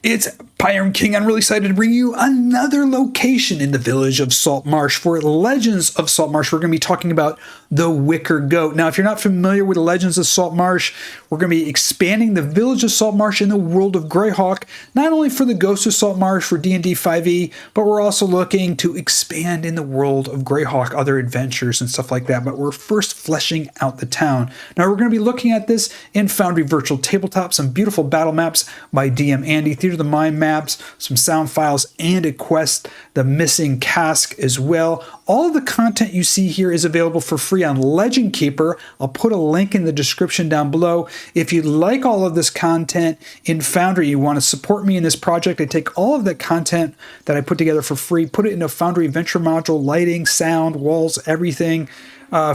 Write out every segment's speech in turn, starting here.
It's Pyram King. I'm really excited to bring you another location in the village of Saltmarsh. For Legends of Saltmarsh, we're going to be talking about the Wicker Goat. Now, if you're not familiar with the Legends of Saltmarsh, we're going to be expanding the village of Saltmarsh in the World of Greyhawk, not only for the Ghost of Saltmarsh for D&D 5e, but we're also looking to expand in the World of Greyhawk, other adventures and stuff like that. But we're first fleshing out the town. Now, we're going to be looking at this in Foundry Virtual Tabletop, some beautiful battle maps by DM Andy, Theater of the Mind maps, some sound files, and a quest, the missing Cask as well. All of the content you see here is available for free on Legend Keeper. I'll put a link in the description down below. If you like all of this content in Foundry, you want to support me in this project, I take all of that content that I put together for free, put it in a Foundry Adventure module, lighting, sound, walls, everything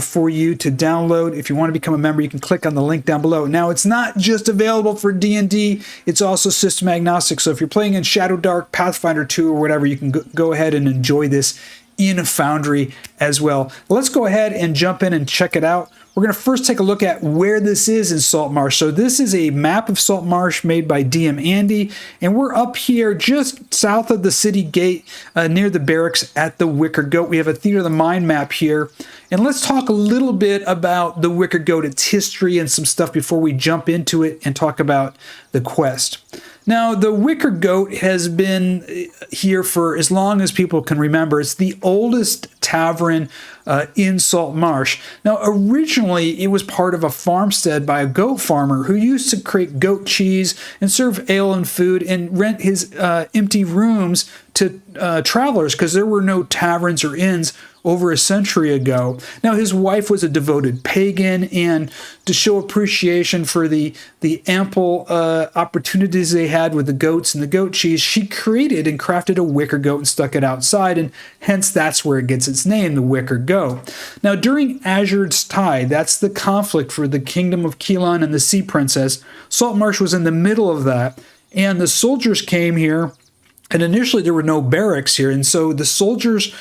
for you to download. If you want to become a member, you can click on the link down below. Now, it's not just available for D&D, it's also system agnostic. So if you're playing in Shadow Dark, Pathfinder 2, or whatever, you can go ahead and enjoy this in Foundry as well. Let's go ahead and jump in and check it out. We're going to first take a look at where this is in Saltmarsh. So this is a map of Saltmarsh made by DM Andy, and we're up here just south of the city gate near the barracks at the Wicker Goat. We have a Theater of the Mind map here. And let's talk a little bit about the Wicker Goat, its history and some stuff before we jump into it and talk about the quest. Now, the Wicker Goat has been here for as long as people can remember. It's the oldest tavern in Saltmarsh. Now, originally, it was part of a farmstead by a goat farmer who used to create goat cheese and serve ale and food and rent his empty rooms to travelers because there were no taverns or inns over a century ago. Now, his wife was a devoted pagan, and to show appreciation for the ample opportunities they had with the goats and the goat cheese, she created and crafted a wicker goat and stuck it outside, and hence that's where it gets its name, the Wicker Goat. Now, during Azur's Tide, that's the conflict for the kingdom of Kelon and the Sea Princess, Saltmarsh was in the middle of that, and the soldiers came here. And initially, there were no barracks here, and so the soldiers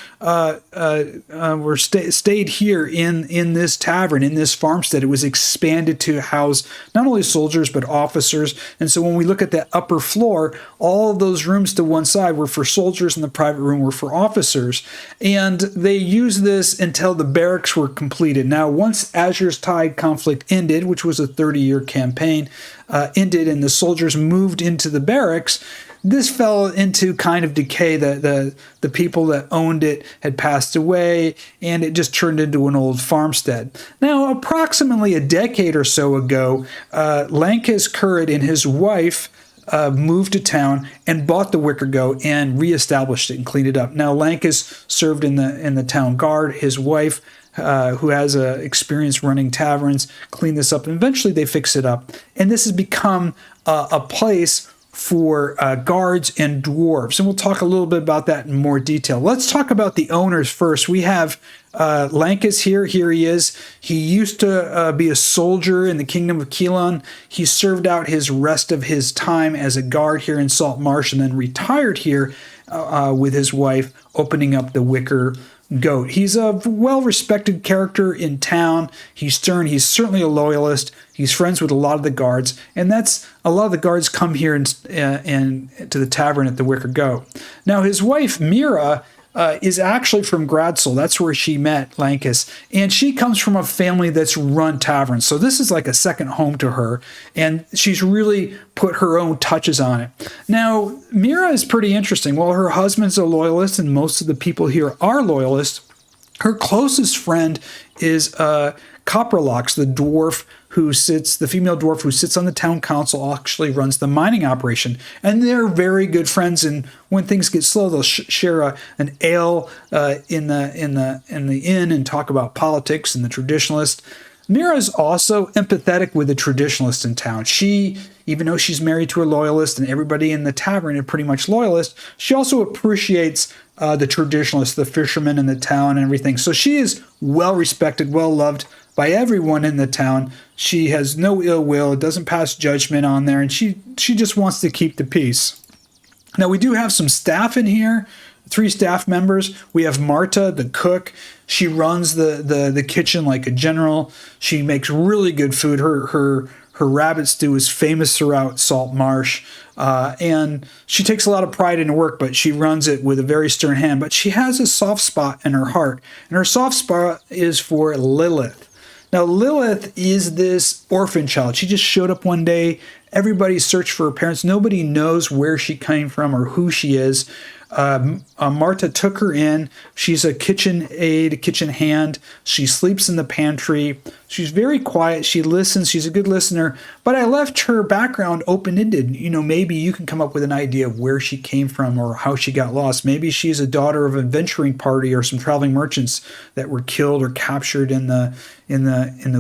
stayed here in this tavern, in this farmstead. It was expanded to house not only soldiers but officers. And so when we look at that upper floor, all of those rooms to one side were for soldiers, and the private room were for officers. And they used this until the barracks were completed. Now, once Azur's Tide conflict ended, which was a 30-year campaign, ended, and the soldiers moved into the barracks, this fell into kind of decay. The people that owned it had passed away, and it just turned into an old farmstead. Now, approximately a decade or so ago, Lankus Currid and his wife moved to town and bought the Wicker Goat and reestablished it and cleaned it up. Now, Lankus served in the town guard. His wife, who has experience running taverns, cleaned this up, and eventually they fixed it up. And this has become a place for guards and dwarves. And we'll talk a little bit about that in more detail. Let's talk about the owners first. We have Lankus here. Here he is. He used to be a soldier in the kingdom of Kelon. He served out his rest of his time as a guard here in Saltmarsh and then retired here with his wife, opening up the Wicker Goat. He's a well-respected character in town. He's stern. He's certainly a loyalist. He's friends with a lot of the guards, and that's a lot of the guards come here and to the tavern at the Wicker Goat. Now, his wife Mira is actually from Gradsel. That's where she met Lankus, and she comes from a family that's run taverns. So this is like a second home to her, and she's really put her own touches on it. Now, Mira is pretty interesting. Well, her husband's a loyalist, and most of the people here are loyalists. Her closest friend is Coprolox, the female dwarf who sits on the town council, actually runs the mining operation, and they're very good friends. And when things get slow, they'll share an ale in the inn and talk about politics and the traditionalist. Mira is also empathetic with the traditionalists in town. She, even though she's married to a loyalist and everybody in the tavern are pretty much loyalist, she also appreciates the traditionalists, the fishermen in the town and everything. So she is well respected, well loved by everyone in the town. She has no ill will, doesn't pass judgment on there, and she just wants to keep the peace. Now, we do have some staff in here, 3 staff members. We have Marta, the cook. She runs the kitchen like a general. She makes really good food. Her Her rabbit stew is famous throughout Saltmarsh, and she takes a lot of pride in her work, but she runs it with a very stern hand. But she has a soft spot in her heart, and her soft spot is for Lilith. Now, Lilith is this orphan child. She just showed up one day. Everybody searched for her parents. Nobody knows where she came from or who she is. Marta took her in. She's a kitchen aide, a kitchen hand. She sleeps in the pantry. She's very quiet. She listens. She's a good listener. But I left her background open-ended. You know, maybe you can come up with an idea of where she came from or how she got lost. Maybe she's a daughter of a venturing party or some traveling merchants that were killed or captured in the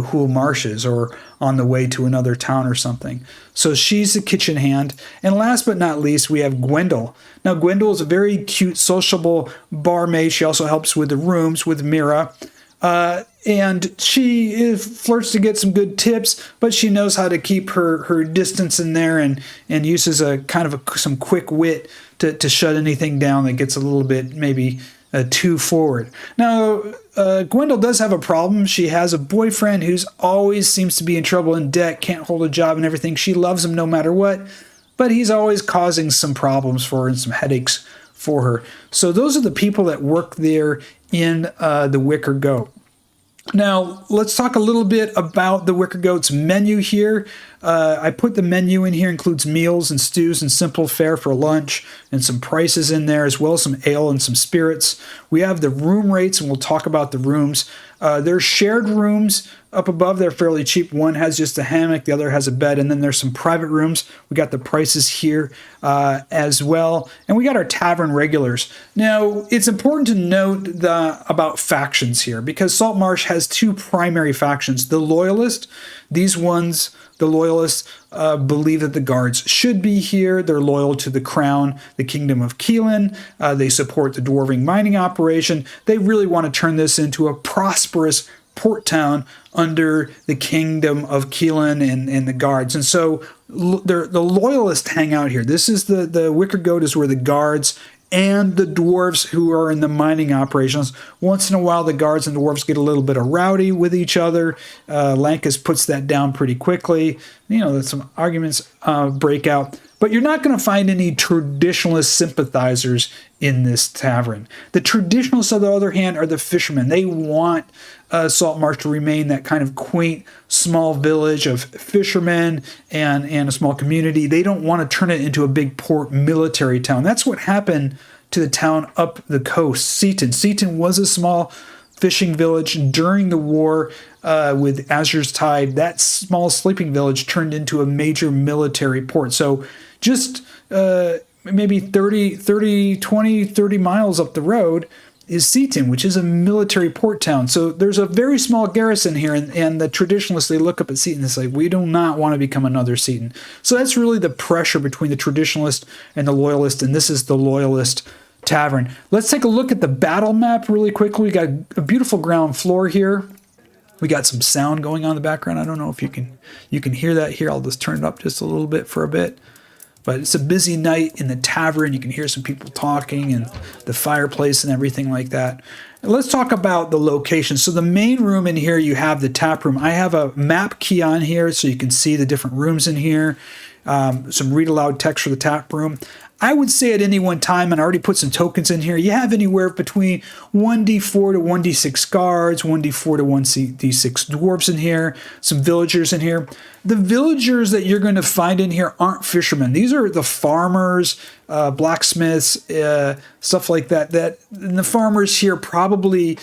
Hool Marshes or on the way to another town or something. So she's a kitchen hand. And last but not least, we have Gwendol. Now, Gwendol is a very cute, sociable barmaid. She also helps with the rooms with Mira. And she flirts to get some good tips, but she knows how to keep her distance in there and uses a kind of some quick wit to shut anything down that gets a little bit maybe too forward. Now, Gwendol does have a problem. She has a boyfriend who's always seems to be in trouble, in debt, can't hold a job and everything. She loves him no matter what, but he's always causing some problems for her and some headaches for her. So those are the people that work there in the Wicker Goat. Now, let's talk a little bit about the Wicker Goat's menu here. I put the menu in here, includes meals and stews and simple fare for lunch and some prices in there, as well as some ale and some spirits. We have the room rates, and we'll talk about the rooms. There's shared rooms up above. They're fairly cheap. One has just a hammock, the other has a bed, and then there's some private rooms. We got the prices here as well, and we got our tavern regulars. Now, it's important to note about factions here, because Saltmarsh has two primary factions. The Loyalist, the Loyalists believe that the guards should be here. They're loyal to the crown, the kingdom of Keelan. They support the dwarving mining operation. They really want to turn this into a prosperous port town under the kingdom of Keelan and the guards. And so the Loyalists hang out here. This is the Wicker Goat is where the guards and the dwarves who are in the mining operations. Once in a while, the guards and dwarves get a little bit of rowdy with each other. Lankus puts that down pretty quickly. You know, some arguments break out. But you're not going to find any traditionalist sympathizers in this tavern. The traditionalists, on the other hand, are the fishermen. They want Saltmarsh to remain that kind of quaint, small village of fishermen and a small community. They don't want to turn it into a big port military town. That's what happened to the town up the coast, Seaton. Seaton was a small fishing village during the war with Azure's Tide. That small sleeping village turned into a major military port. So just maybe 30 miles up the road is Seaton, which is a military port town. So there's a very small garrison here, and the traditionalists, they look up at Seaton and say, we do not want to become another Seaton. So that's really the pressure between the traditionalist and the loyalist, and this is the Loyalist Tavern. Let's take a look at the battle map really quickly. We got a beautiful ground floor here. We got some sound going on in the background. I don't know if you can hear that here. I'll just turn it up just a little bit for a bit. But it's a busy night in the tavern. You can hear some people talking and the fireplace and everything like that. And let's talk about the location. So the main room in here, you have the tap room. I have a map key on here so you can see the different rooms in here. Some read aloud text for the tap room. I would say at any one time, and I already put some tokens in here, you have anywhere between 1d4 to 1d6 guards, 1d4 to 1d6 dwarves in here, some villagers in here. The villagers that you're going to find in here aren't fishermen. These are the farmers, blacksmiths, stuff like that. And the farmers here probably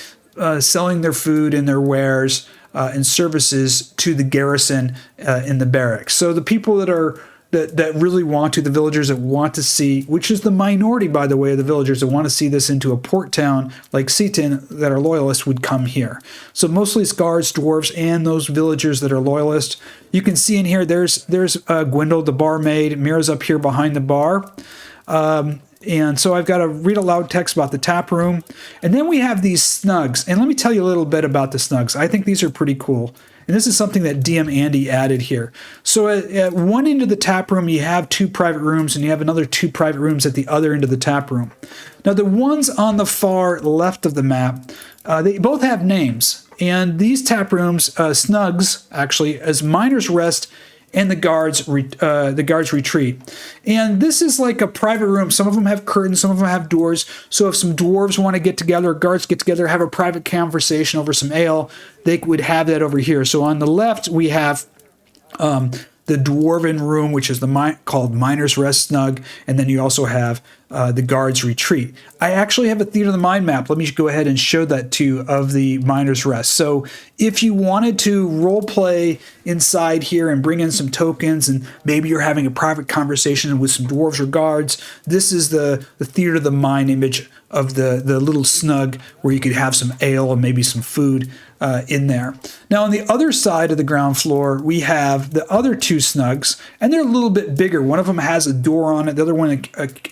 selling their food and their wares and services to the garrison in the barracks. So the people that really want to, the villagers that want to see, which is the minority, by the way, of the villagers that want to see this into a port town like Seaton that are loyalists would come here. So mostly it's guards, dwarves, and those villagers that are loyalists. You can see in here, there's Gwendol, the barmaid. Mira's up here behind the bar. And so I've got to read aloud text about the tap room. And then we have these snugs. And let me tell you a little bit about the snugs. I think these are pretty cool. And this is something that DM Andy added here. So at one end of the tap room, you have 2 private rooms, and you have another 2 private rooms at the other end of the tap room. Now, the ones on the far left of the map, they both have names. And these tap rooms, snugs, actually, as miners rest and the guards retreat. And this is like a private room. Some of them have curtains, some of them have doors. So if some dwarves want to get together, guards get together, have a private conversation over some ale, they would have that over here. So on the left, we have the dwarven room, which is called Miner's Rest Snug, and then you also have the Guard's Retreat. I actually have a Theater of the Mind map. Let me go ahead and show that to you of the Miner's Rest. So if you wanted to role play inside here and bring in some tokens, and maybe you're having a private conversation with some dwarves or guards, this is the Theater of the Mind image of the little snug where you could have some ale and maybe some food in there. Now on the other side of the ground floor, we have the other two snugs, and they're a little bit bigger. One of them has a door on it, the other one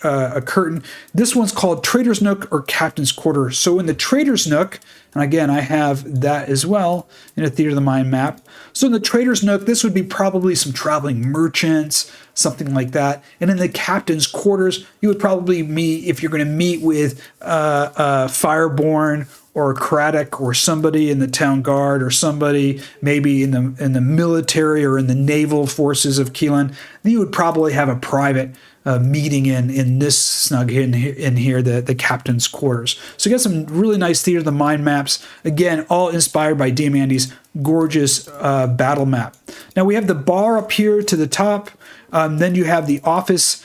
a curtain. This one's called Trader's Nook or Captain's Quarter. So in the Trader's Nook, and again, I have that as well in a Theater of the Mind map. So in the Trader's Nook, this would be probably some traveling merchants, something like that. And in the Captain's Quarters, you would probably meet, if you're going to meet with Fireborn or Craddock or somebody in the town guard or somebody maybe in the military or in the naval forces of Keelan, you would probably have a private meeting in this snug in here, the captain's quarters. So you got some really nice Theater of the Mind maps. Again, all inspired by Diamandi's gorgeous battle map. Now we have the bar up here to the top. Then you have the office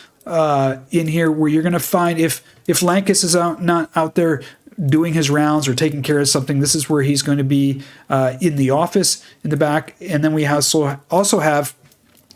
in here where you're going to find if Lankus is not out there doing his rounds or taking care of something, this is where he's going to be in the office in the back. And then we also have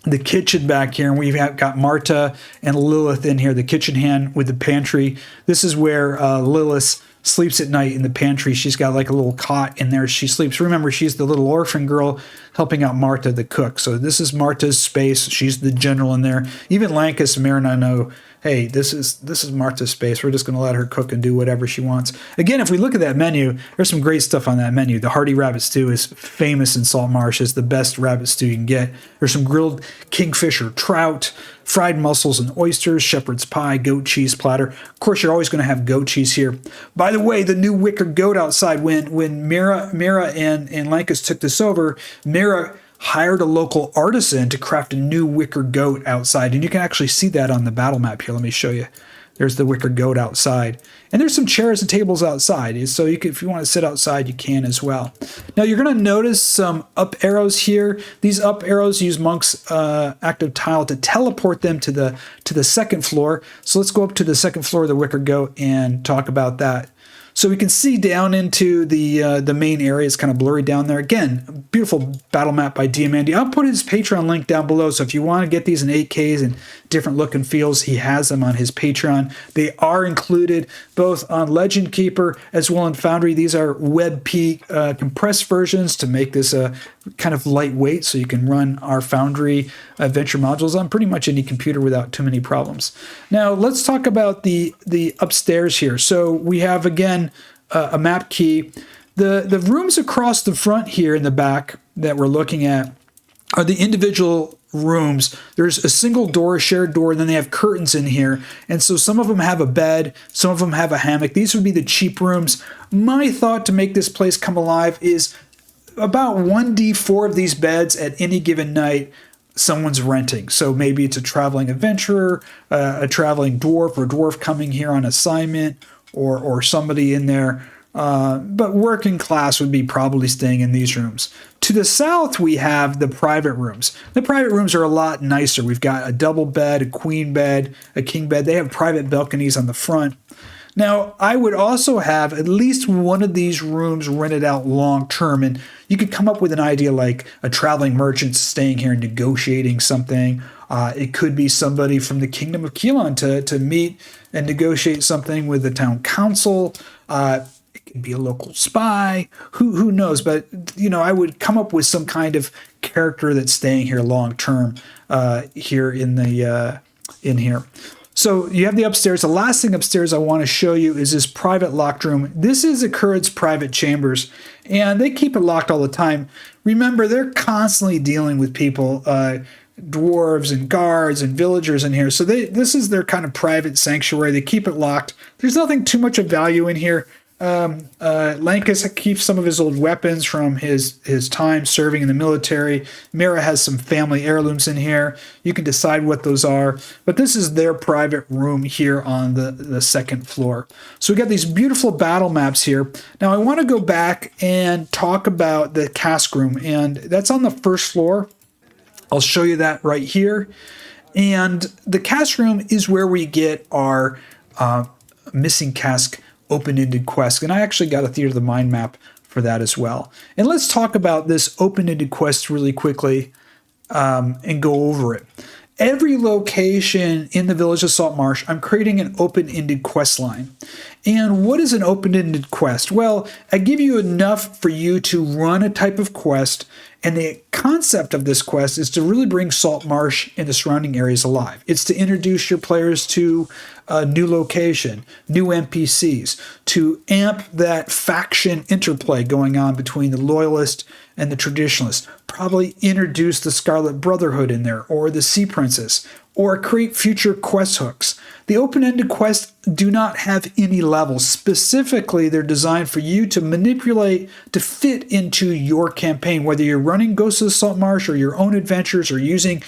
the kitchen back here, and we've got Marta and Lilith in here, the kitchen hand with the pantry. This is where Lilith sleeps at night in the pantry. She's got like a little cot in there. She sleeps. Remember, she's the little orphan girl helping out Marta, the cook. So this is Marta's space. She's the general in there. Even Lankus and Marina know, hey, this is Marta's space. We're just going to let her cook and do whatever she wants. Again, if we look at that menu, there's some great stuff on that menu. The hearty rabbit stew is famous in Saltmarsh. It's the best rabbit stew you can get. There's some grilled kingfisher trout, fried mussels and oysters, shepherd's pie, goat cheese platter. Of course, you're always going to have goat cheese here. By the way, the new wicker goat outside, when Mira and Lankus took this over, Mira hired a local artisan to craft a new wicker goat outside. And you can actually see that on the battle map here. Let me show you. There's the wicker goat outside. And there's some chairs and tables outside. So you can, if you want to sit outside, you can as well. Now you're going to notice some up arrows here. These up arrows use Monk's active tile to teleport them to the second floor. So let's go up to the second floor of the wicker goat and talk about that. So we can see down into the main area. It's kind of blurry down there. Again, a beautiful battle map by Diamandi. I'll put his Patreon link down below. So if you want to get these in 8Ks and different look and feels, he has them on his Patreon. They are included both on Legend Keeper as well in Foundry. These are WebP compressed versions to make this kind of lightweight, so you can run our Foundry adventure modules on pretty much any computer without too many problems. Now let's talk about the upstairs here. So we have again a map key. The rooms across the front here in the back that we're looking at are the individual rooms. There's a single door, a shared door, and then they have curtains in here. And so some of them have a bed, some of them have a hammock. These would be the cheap rooms. My thought to make this place come alive is about 1d4 of these beds at any given night someone's renting. So maybe it's a traveling adventurer, a traveling dwarf, or dwarf coming here on assignment, or somebody in there. But working class would be probably staying in these rooms. To the south, we have the private rooms. The private rooms are a lot nicer. We've got a double bed, a queen bed, a king bed. They have private balconies on the front. Now, I would also have at least one of these rooms rented out long term, and you could come up with an idea like a traveling merchant staying here and negotiating something. It could be somebody from the Kingdom of Keelan to meet and negotiate something with the town council. It could be a local spy. Who knows? But I would come up with some kind of character that's staying here long term here in here. So you have the upstairs. The last thing upstairs I want to show you is this private locked room. This is Akurad's private chambers, and they keep it locked all the time. Remember, they're constantly dealing with people, dwarves and guards and villagers in here. So this is their kind of private sanctuary. They keep it locked. There's nothing too much of value in here. Lankus keeps some of his old weapons from his time serving in the military. Mira has some family heirlooms in here. You can decide what those are. But this is their private room here on the second floor. So we got these beautiful battle maps here. Now I want to go back and talk about the cask room. And that's on the first floor. I'll show you that right here. And the cask room is where we get our missing cask open-ended quest. And I actually got a Theater of the Mind map for that as well. And let's talk about this open-ended quest really quickly and go over it. Every location in the village of Saltmarsh, I'm creating an open-ended quest line. And what is an open-ended quest? Well, I give you enough for you to run a type of quest, and the concept of this quest is to really bring Saltmarsh and the surrounding areas alive. It's to introduce your players to a new location, new NPCs, to amp that faction interplay going on between the Loyalist and the Traditionalist. Probably introduce the Scarlet Brotherhood in there, or the Sea Princess, or create future quest hooks. The open-ended quests do not have any levels. Specifically, they're designed for you to manipulate to fit into your campaign, whether you're running Ghosts of Saltmarsh or your own adventures or using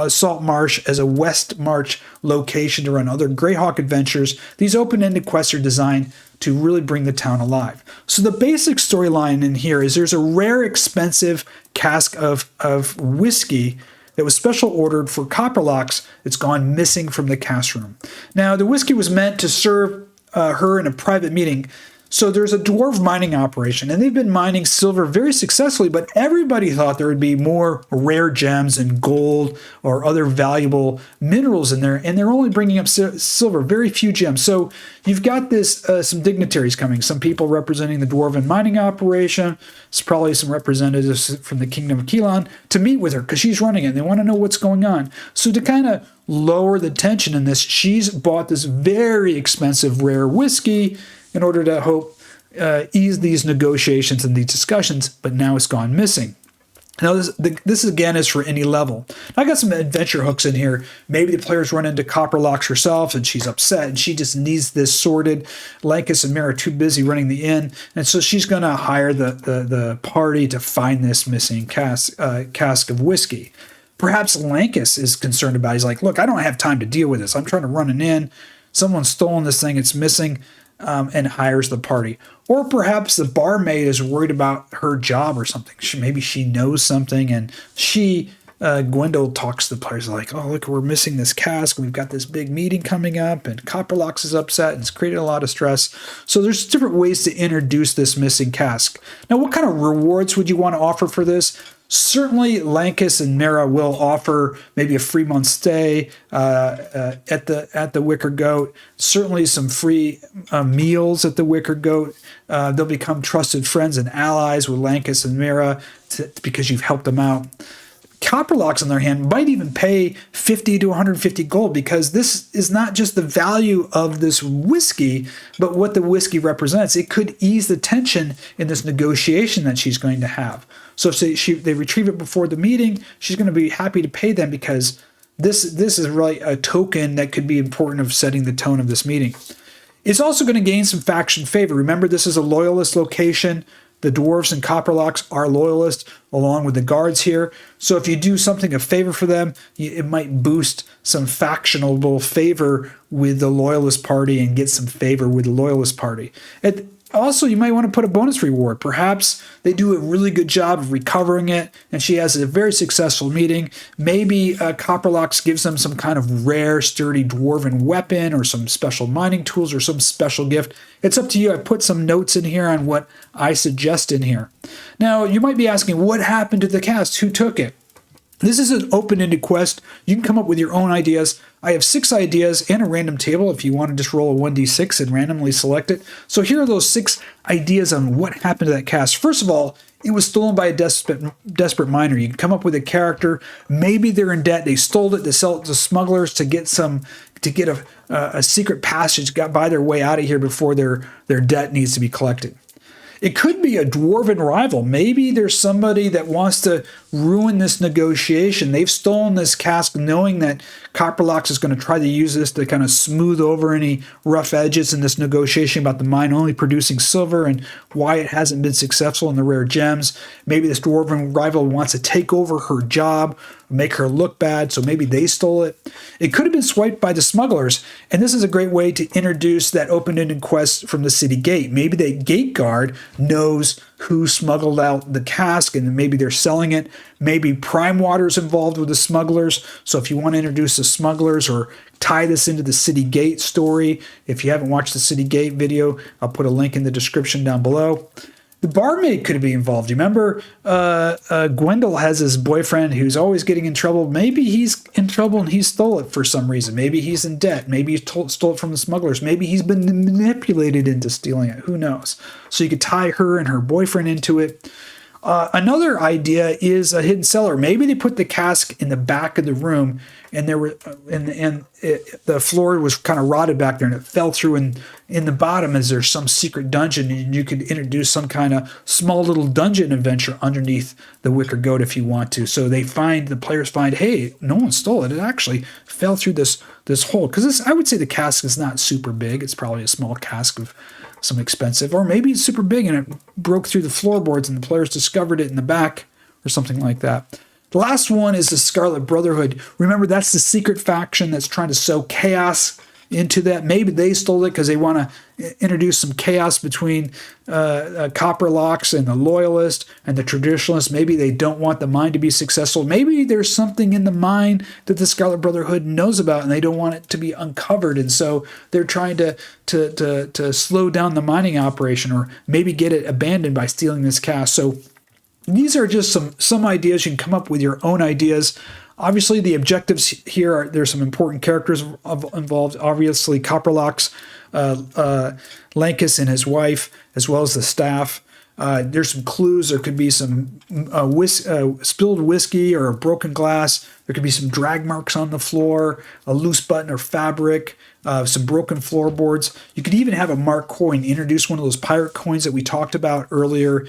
Saltmarsh as a West March location to run other Greyhawk adventures. These open-ended quests are designed to really bring the town alive. So the basic storyline in here is there's a rare, expensive cask of whiskey that was special ordered for Copperlocks. It's gone missing from the cask room. Now, the whiskey was meant to serve her in a private meeting. So there's a dwarf mining operation, and they've been mining silver very successfully, but everybody thought there would be more rare gems and gold or other valuable minerals in there, and they're only bringing up silver, very few gems. So you've got this some dignitaries coming, some people representing the dwarven mining operation. It's probably some representatives from the Kingdom of Kelon to meet with her because she's running it, and they want to know what's going on. So to kind of lower the tension in this, she's bought this very expensive rare whiskey in order to hope ease these negotiations and these discussions, but now it's gone missing. Now, this again is for any level. I got some adventure hooks in here. Maybe the players run into Copperlocks herself, and she's upset, and she just needs this sorted. Lankus and Mira are too busy running the inn, and so she's going to hire the party to find this missing cask of whiskey. Perhaps Lankus is concerned about it. He's like, look, I don't have time to deal with this. I'm trying to run an inn. Someone's stolen this thing. It's missing. And hires the party. Or perhaps the barmaid is worried about her job or something. Maybe she knows something, and Gwendol talks to the players like, oh, look, we're missing this cask. We've got this big meeting coming up, and Copperlocks is upset, and it's created a lot of stress. So there's different ways to introduce this missing cask. Now, what kind of rewards would you want to offer for this? Certainly, Lankus and Mira will offer maybe a free month stay at the Wicker Goat. Certainly, some free meals at the Wicker Goat. They'll become trusted friends and allies with Lankus and Mira because you've helped them out. Copperlocks, on their hand, might even pay 50 to 150 gold because this is not just the value of this whiskey, but what the whiskey represents. It could ease the tension in this negotiation that she's going to have. So if they retrieve it before the meeting, she's going to be happy to pay them because this is really a token that could be important of setting the tone of this meeting. It's also going to gain some faction favor. Remember, this is a loyalist location. The dwarves and Copperlocks are loyalists along with the guards here. So if you do something a favor for them, it might boost some factional favor with the loyalist party and get some favor with the loyalist party. Also, you might want to put a bonus reward. Perhaps they do a really good job of recovering it, and she has a very successful meeting. Maybe Copperlocks gives them some kind of rare, sturdy dwarven weapon or some special mining tools or some special gift. It's up to you. I put some notes in here on what I suggest in here. Now, you might be asking, what happened to the cast? Who took it? This is an open-ended quest. You can come up with your own ideas. I have 6 ideas and a random table if you want to just roll a 1d6 and randomly select it. So here are those 6 ideas on what happened to that cast. First of all, it was stolen by a desperate miner. You can come up with a character. Maybe they're in debt. They stole it to sell it to smugglers to get a secret passage, got by their way out of here before their debt needs to be collected. It could be a dwarven rival. Maybe there's somebody that wants to ruin this negotiation. They've stolen this cask knowing that Copperlocks is going to try to use this to kind of smooth over any rough edges in this negotiation about the mine only producing silver and why it hasn't been successful in the rare gems. Maybe this dwarven rival wants to take over her job, make her look bad, so maybe they stole it. It could have been swiped by the smugglers, and this is a great way to introduce that open-ended quest from the city gate. Maybe the gate guard knows who smuggled out the cask, and maybe they're selling it. Maybe Prime Water's involved with the smugglers, so if you want to introduce the smugglers or tie this into the city gate story, if you haven't watched the city gate video, I'll put a link in the description down below. The barmaid could be involved. You remember Gwendol has his boyfriend who's always getting in trouble. Maybe he's in trouble and he stole it for some reason. Maybe he's in debt. Maybe he stole it from the smugglers. Maybe he's been manipulated into stealing it. Who knows? So you could tie her and her boyfriend into it. Another idea is a hidden cellar. Maybe they put the cask in the back of the room, and the floor was kind of rotted back there, and it fell through. And in the bottom is there's some secret dungeon, and you could introduce some kind of small little dungeon adventure underneath the Wicker Goat if you want to. So the players find, hey, no one stole it. It actually fell through this hole. Because I would say the cask is not super big. It's probably a small cask of some expensive, or maybe it's super big and it broke through the floorboards and the players discovered it in the back or something like that. The last one is the Scarlet Brotherhood. Remember, that's the secret faction that's trying to sow chaos into that. Maybe they stole it because they want to introduce some chaos between Copperlocks and the Loyalist and the Traditionalist. Maybe they don't want the mine to be successful. Maybe there's something in the mine that the Scarlet Brotherhood knows about and they don't want it to be uncovered. And so they're trying to slow down the mining operation, or maybe get it abandoned by stealing this cask. So these are just some ideas. You can come up with your own ideas. Obviously, the objectives here are, there's some important characters involved. Obviously, Copperlocks, Lankus and his wife, as well as the staff. There's some clues. There could be some spilled whiskey or a broken glass. There could be some drag marks on the floor, a loose button or fabric, some broken floorboards. You could even have a marked coin, introduce one of those pirate coins that we talked about earlier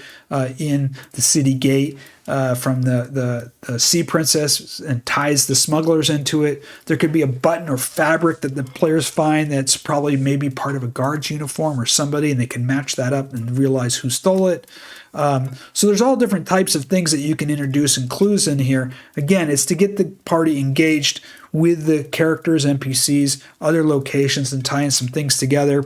in the city gate from the Sea Princess, and ties the smugglers into it. There could be a button or fabric that the players find that's probably maybe part of a guard's uniform or somebody, and they can match that up and realize who stole it. So there's all different types of things that you can introduce and clues in here. Again, it's to get the party engaged with the characters, NPCs, other locations, and tying some things together.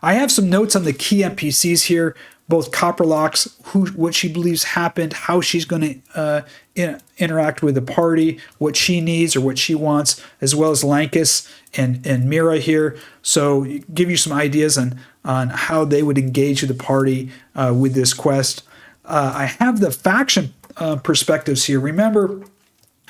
I have some notes on the key NPCs here, both Copperlocks, what she believes happened, how she's going to interact with the party, what she needs or what she wants, as well as Lankus and Mira here. So give you some ideas on how they would engage with the party with this quest. I have the faction perspectives here. Remember,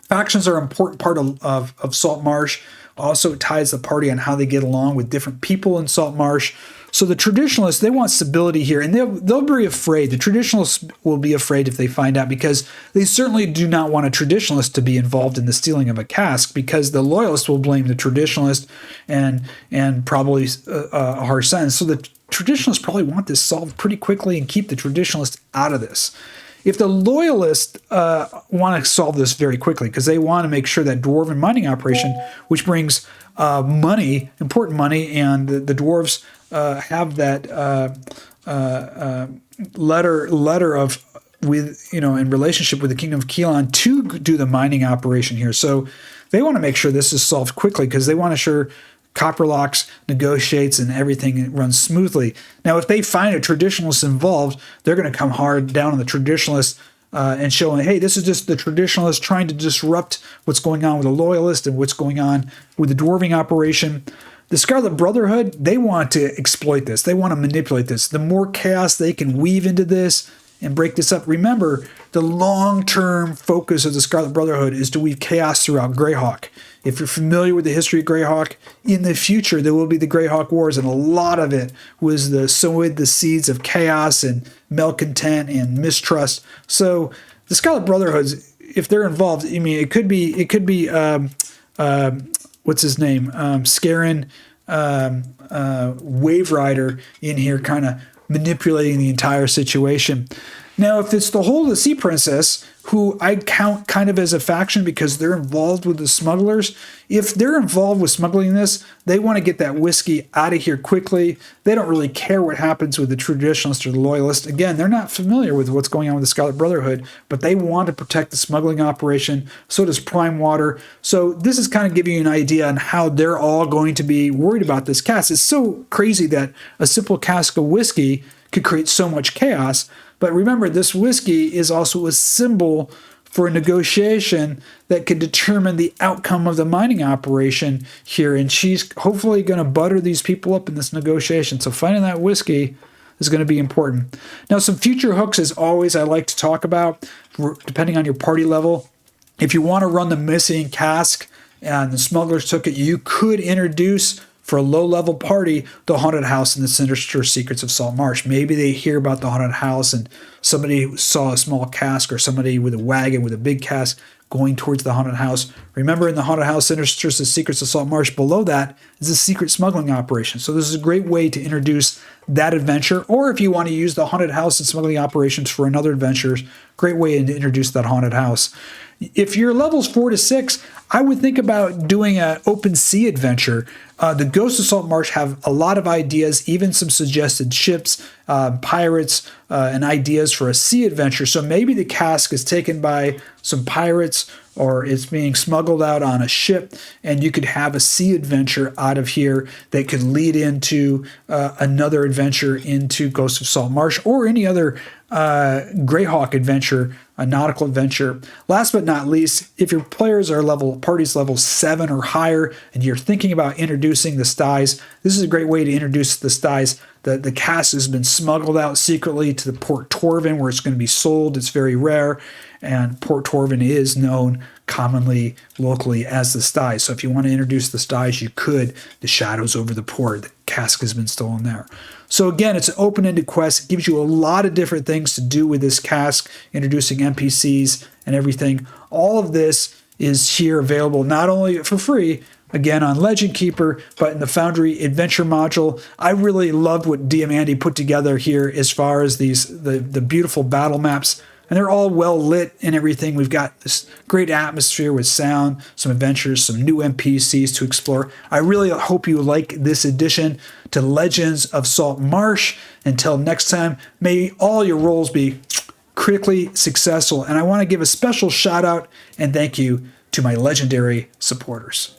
factions are an important part of Saltmarsh. Also, it ties the party on how they get along with different people in Saltmarsh. So the Traditionalists, they want stability here, and they'll be afraid. The Traditionalists will be afraid if they find out, because they certainly do not want a Traditionalist to be involved in the stealing of a cask, because the Loyalists will blame the Traditionalist and probably a harsh sentence. So the Traditionalists probably want this solved pretty quickly and keep the Traditionalists out of this. If the Loyalists want to solve this very quickly, because they want to make sure that dwarven mining operation, which brings money, important money, and the dwarves have that letter of in relationship with the Kingdom of Keelan to do the mining operation here. So they want to make sure this is solved quickly, because they want to ensure Copperlocks negotiates and everything runs smoothly. Now, if they find a Traditionalist involved, they're going to come hard down on the Traditionalist and showing, hey, this is just the Traditionalist trying to disrupt what's going on with the Loyalist and what's going on with the dwarving operation. The Scarlet Brotherhood, they want to exploit this. They want to manipulate this. The more chaos they can weave into this and break this up. Remember, the long-term focus of the Scarlet Brotherhood is to weave chaos throughout Greyhawk. If you're familiar with the history of Greyhawk, in the future there will be the Greyhawk Wars, and a lot of it was sowed the seeds of chaos and malcontent and mistrust. So the Scarlet Brotherhood, if they're involved, I mean, it could be what's his name, Scarin, Wave Rider in here, kind of manipulating the entire situation. Now, if it's the Hold of the Sea Princess, who I count kind of as a faction because they're involved with the smugglers, if they're involved with smuggling this, they want to get that whiskey out of here quickly. They don't really care what happens with the traditionalist or the loyalist. Again, they're not familiar with what's going on with the Scarlet Brotherhood, but they want to protect the smuggling operation. So does Prime Water. So this is kind of giving you an idea on how they're all going to be worried about this cask. It's so crazy that a simple cask of whiskey could create so much chaos. But remember, this whiskey is also a symbol for a negotiation that could determine the outcome of the mining operation here. And she's hopefully going to butter these people up in this negotiation. So finding that whiskey is going to be important. Now, some future hooks, as always, I like to talk about, depending on your party level. If you want to run the missing cask and the smugglers took it, you could introduce, for a low-level party, the haunted house and the sinister secrets of Saltmarsh. Maybe they hear about the haunted house and somebody saw a small cask or somebody with a wagon with a big cask going towards the haunted house. Remember, in the haunted house, sinister secrets of Saltmarsh, below that is a secret smuggling operation. So this is a great way to introduce that adventure. Or if you want to use the haunted house and smuggling operations for another adventure, great way to introduce that haunted house. If you're levels 4 to 6, I would think about doing an open sea adventure. The Ghosts of Saltmarsh have a lot of ideas, even some suggested ships, pirates, and ideas for a sea adventure. So maybe the cask is taken by some pirates or it's being smuggled out on a ship, and you could have a sea adventure out of here that could lead into another adventure into Ghosts of Saltmarsh or any other Greyhawk adventure, a nautical adventure. Last but not least, if your players are parties level 7 or higher, and you're thinking about introducing the styes, this is a great way to introduce the styes. The cask has been smuggled out secretly to the Port Torvin, where it's going to be sold. It's very rare, and Port Torvin is known commonly locally as the styes. So if you want to introduce the styes, you could. The shadows over the port, the cask has been stolen there. So again, it's an open-ended quest. It gives you a lot of different things to do with this cask, introducing NPCs and everything. All of this is here available not only for free, again on Legend Keeper, but in the Foundry Adventure module. I really loved what Diamandi put together here as far as the beautiful battle maps. And they're all well lit and everything. We've got this great atmosphere with sound, some adventures, some new NPCs to explore. I really hope you like this addition to Legends of Saltmarsh. Until next time, may all your roles be critically successful. And I want to give a special shout out and thank you to my legendary supporters.